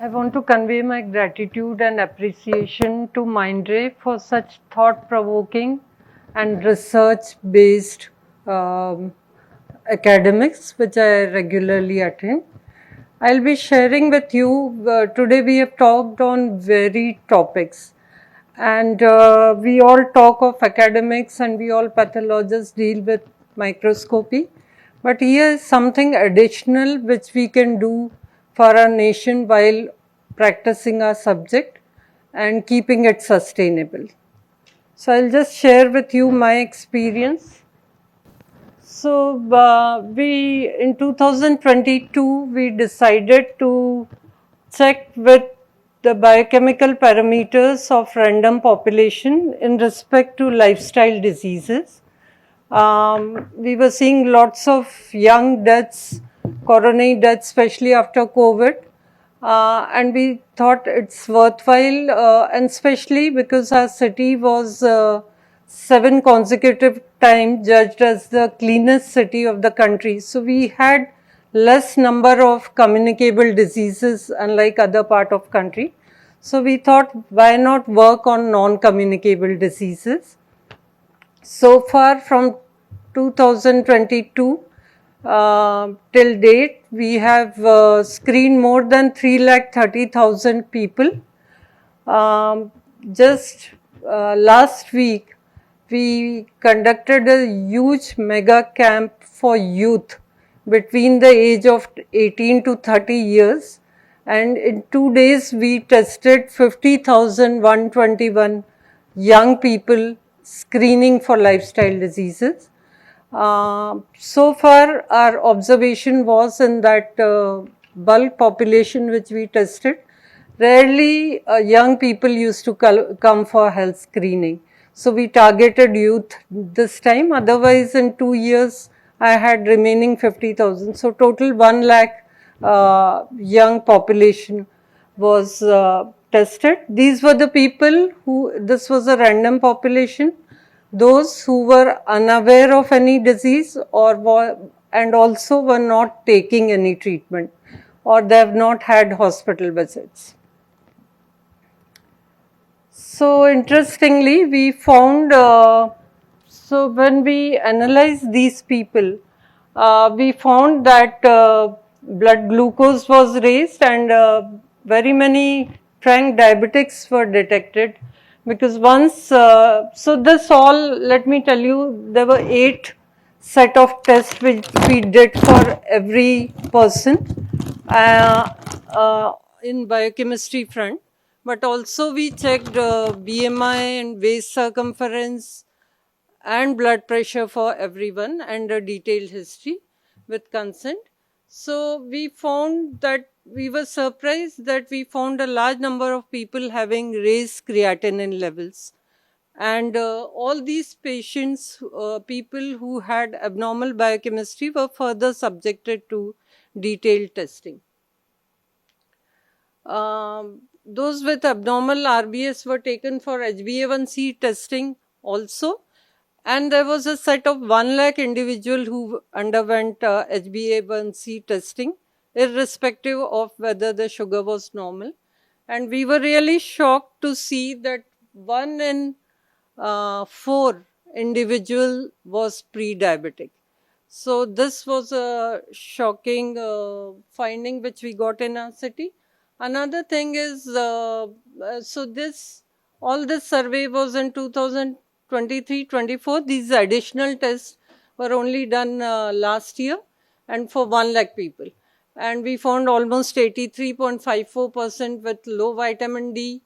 I want to convey my gratitude and appreciation to Mindray for such thought-provoking and research-based um, academics, which I regularly attend. I'll be sharing with you, today we have talked on varied topics, and we all talk of academics and we all pathologists deal with microscopy. But here is something additional which we can do for our nation while practicing our subject and keeping it sustainable. So I'll just share with you my experience. So we in 2022 we decided to check with the biochemical parameters of random population in respect to lifestyle diseases. We were seeing lots of young deaths, coronary deaths, especially after COVID. And we thought it's worthwhile, and especially because our city was 7 consecutive times judged as the cleanest city of the country. So we had less number of communicable diseases unlike other part of country. So we thought, why not work on non-communicable diseases? So far from 2022 till date, we have screened more than 3,30,000 people. Just last week, we conducted a huge mega camp for youth between the age of 18 to 30 years, and in 2 days we tested 50,121 young people screening for lifestyle diseases. So far our observation was in that bulk population which we tested, rarely young people used to come for health screening. So we targeted youth this time, otherwise in 2 years I had remaining 50,000. So total 1 lakh young population was tested. These were the people this was a random population, those who were unaware of any disease and also were not taking any treatment, or they have not had hospital visits. So interestingly, we found, so when we analyzed these people, we found that blood glucose was raised and very many frank diabetics were detected, because once, so this all, let me tell you, there were 8 set of tests which we did for every person in biochemistry front. But also we checked BMI and waist circumference and blood pressure for everyone and a detailed history with consent. So we found that we were surprised that we found a large number of people having raised creatinine levels. And all these patients, people who had abnormal biochemistry, were further subjected to detailed testing. Those with abnormal RBS were taken for HbA1c testing also, and there was a set of 1 lakh individual who underwent HbA1c testing, irrespective of whether the sugar was normal. And we were really shocked to see that 1 in 4 individual was pre-diabetic. So this was a shocking finding which we got in our city. Another thing is, all this survey was in 2023-24. These additional tests were only done last year and for 1 lakh people. And we found almost 83.54% with low vitamin D,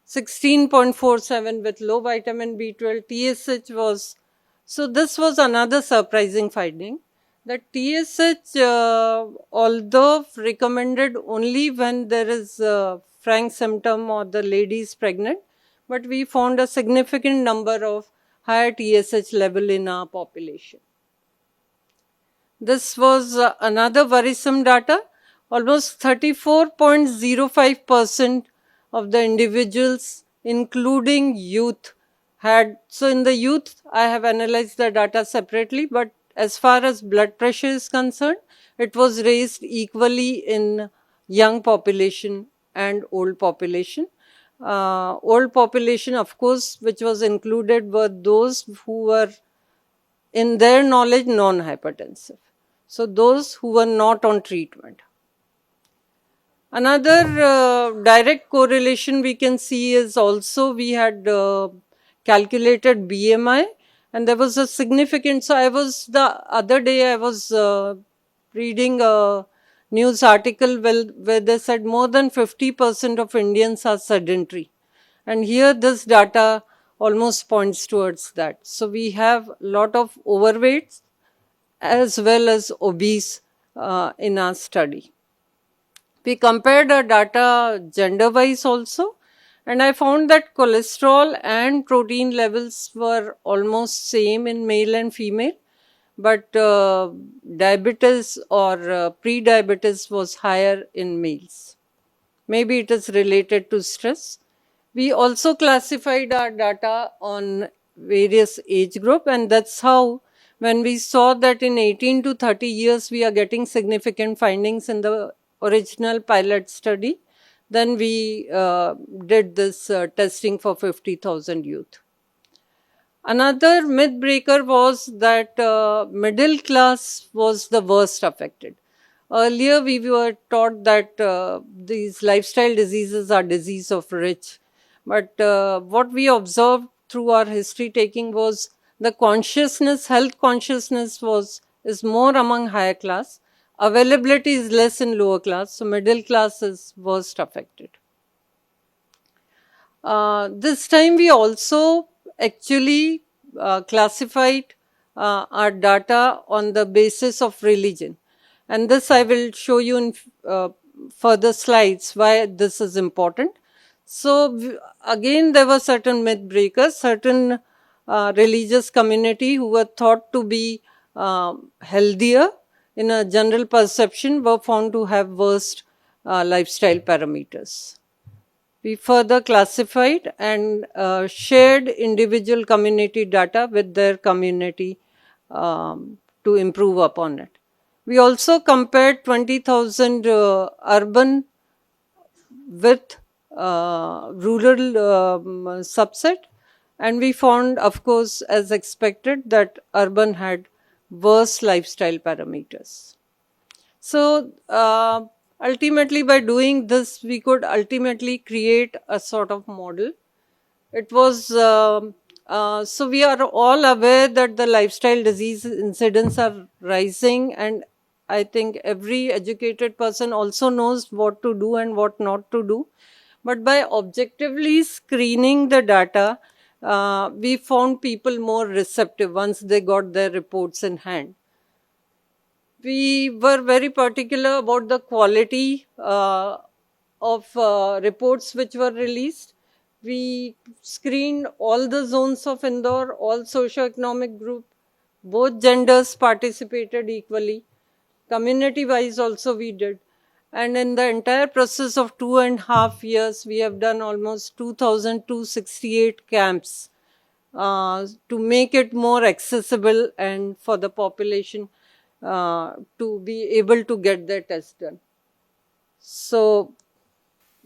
16.47 with low vitamin B12, TSH was, so this was another surprising finding, that TSH, although recommended only when there is a frank symptom or the lady is pregnant, but we found a significant number of higher TSH level in our population. This was another worrisome data. Almost 34.05% of the individuals, including youth, had, so in the youth, I have analyzed the data separately, but as far as blood pressure is concerned, it was raised equally in young population and old population. Old population, of course, which was included were those who were in their knowledge non-hypertensive. So those who were not on treatment. Another direct correlation we can see is also we had calculated BMI, and there was a significant. So the other day I was reading a news article where they said more than 50% of Indians are sedentary. And here this data almost points towards that. So we have a lot of overweights as well as obese in our study. We compared our data gender-wise also, and I found that cholesterol and protein levels were almost same in male and female, but diabetes or pre-diabetes was higher in males. Maybe it is related to stress. We also classified our data on various age group, and that's how when we saw that in 18 to 30 years we are getting significant findings in the original pilot study, then we did this testing for 50,000 youth. Another myth breaker was that middle class was the worst affected. Earlier we were taught that these lifestyle diseases are disease of rich. But what we observed through our history taking was the consciousness, health consciousness is more among higher class. Availability is less in lower class, so middle class is worst affected. This time we also actually classified our data on the basis of religion. And this I will show you in further slides why this is important. So again, there were certain myth breakers, certain religious community who were thought to be healthier in a general perception were found to have worst lifestyle parameters. We further classified and shared individual community data with their community to improve upon it. We also compared 20,000 urban with rural subset, and we found, of course, as expected, that urban had worse lifestyle parameters. So ultimately, by doing this, we could ultimately create a sort of model. It was so we are all aware that the lifestyle disease incidence are rising, and I think every educated person also knows what to do and what not to do. But by objectively screening the data, we found people more receptive once they got their reports in hand. We were very particular about the quality of reports which were released. We screened all the zones of Indore, all socio-economic group, both genders participated equally. Community-wise also we did. And in the entire process of 2.5 years, we have done almost 2,268 camps to make it more accessible and for the population to be able to get their test done. So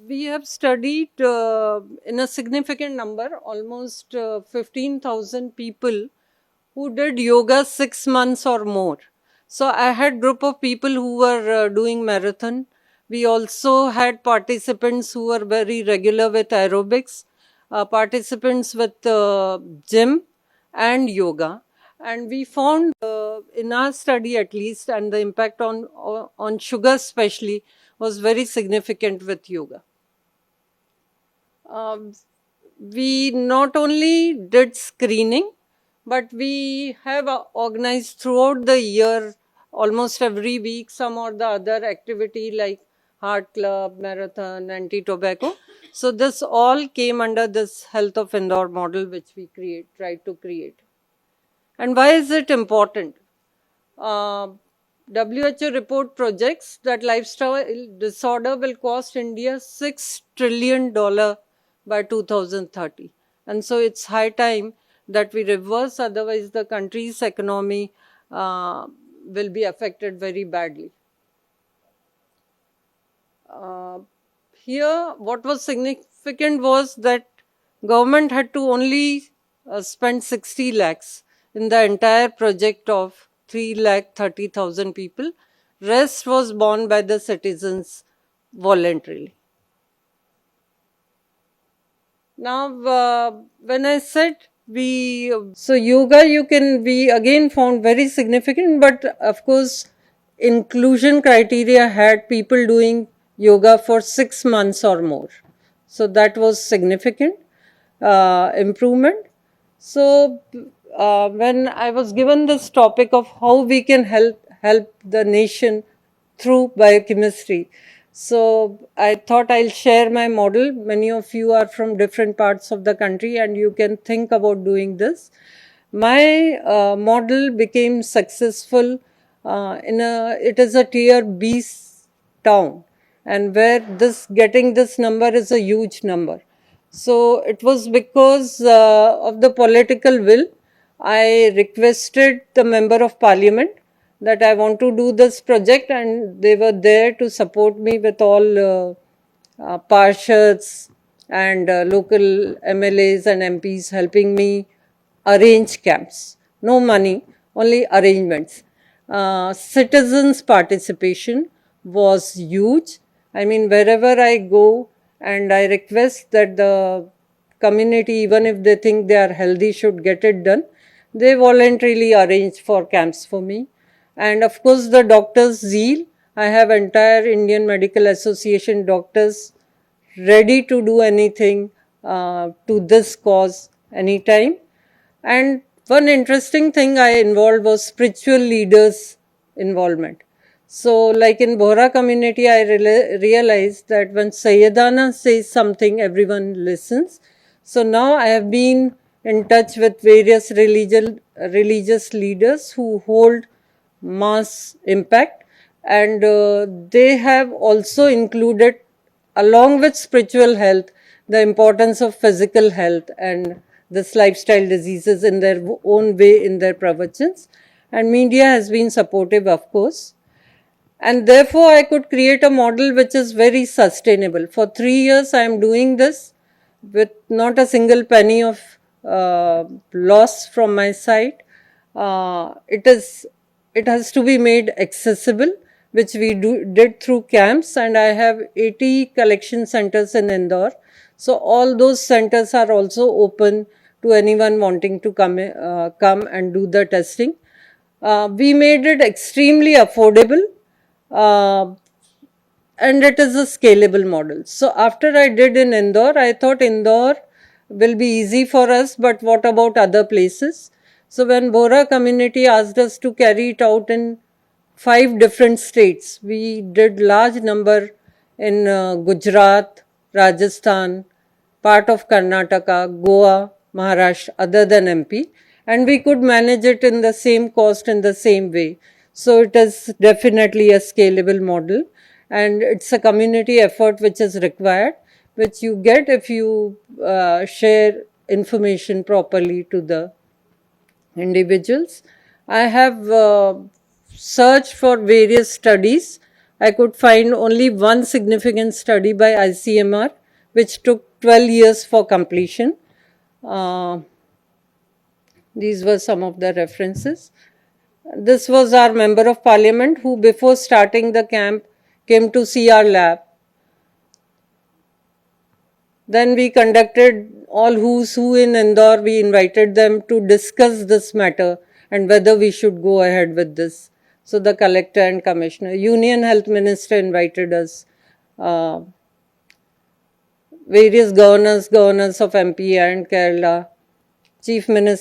we have studied in a significant number, almost 15,000 people who did yoga 6 months or more. So I had group of people who were doing marathon. We also had participants who were very regular with aerobics, participants with gym and yoga. And we found in our study at least, and the impact on sugar especially was very significant with yoga. We not only did screening, but we have organized throughout the year, almost every week, some or the other activity like Heart Club, Marathon, Anti-Tobacco. So this all came under this Health of Indore model which we tried to create. And why is it important? WHO report projects that lifestyle disorder will cost India $6 trillion by 2030. And so it's high time that we reverse, otherwise the country's economy will be affected very badly. here what was significant was that government had to only spend 60 lakhs in the entire project of 3 lakh 30,000 people. Rest was borne by the citizens voluntarily. Now, when I said so yoga we again found very significant, but of course, inclusion criteria had people doing yoga for 6 months or more. So that was significant improvement. So when I was given this topic of how we can help the nation through biochemistry, so I thought I'll share my model. Many of you are from different parts of the country and you can think about doing this. My model became successful it is a tier B town, and where getting this number is a huge number. So it was because of the political will. I requested the member of parliament that I want to do this project, and they were there to support me with all Parshads and local MLAs and MPs helping me arrange camps. No money, only arrangements. Citizens' participation was huge. I mean, wherever I go and I request that the community, even if they think they are healthy, should get it done, they voluntarily arrange for camps for me. And of course, the doctors' zeal. I have entire Indian Medical Association doctors ready to do anything to this cause anytime. And one interesting thing I involved was spiritual leaders' involvement. So, like in Bohra community, I realized that when Sayyidana says something, everyone listens. So now I have been in touch with various religious leaders who hold mass impact, and they have also included, along with spiritual health, the importance of physical health and this lifestyle diseases in their own way in their pravachans. And media has been supportive, of course. And therefore, I could create a model which is very sustainable. For 3 years, I am doing this with not a single penny of loss from my side. It has to be made accessible, which we did through camps, and I have 80 collection centers in Indore. So all those centers are also open to anyone wanting to come and do the testing. We made it extremely affordable, and it is a scalable model. So after I did in Indore, I thought Indore will be easy for us, but what about other places? So when Bohra community asked us to carry it out in 5 different states, we did large number in Gujarat, Rajasthan, part of Karnataka, Goa, Maharashtra, other than MP, and we could manage it in the same cost in the same way. So it is definitely a scalable model, and it's a community effort which is required, which you get if you share information properly to the individuals. I have searched for various studies. I could find only one significant study by ICMR, which took 12 years for completion. These were some of the references. This was our member of parliament who, before starting the camp, came to see our lab. Then we conducted all who's who in Indore. We invited them to discuss this matter and whether we should go ahead with this. So the collector and commissioner, Union Health Minister invited us, various governors of MP and Kerala, Chief Minister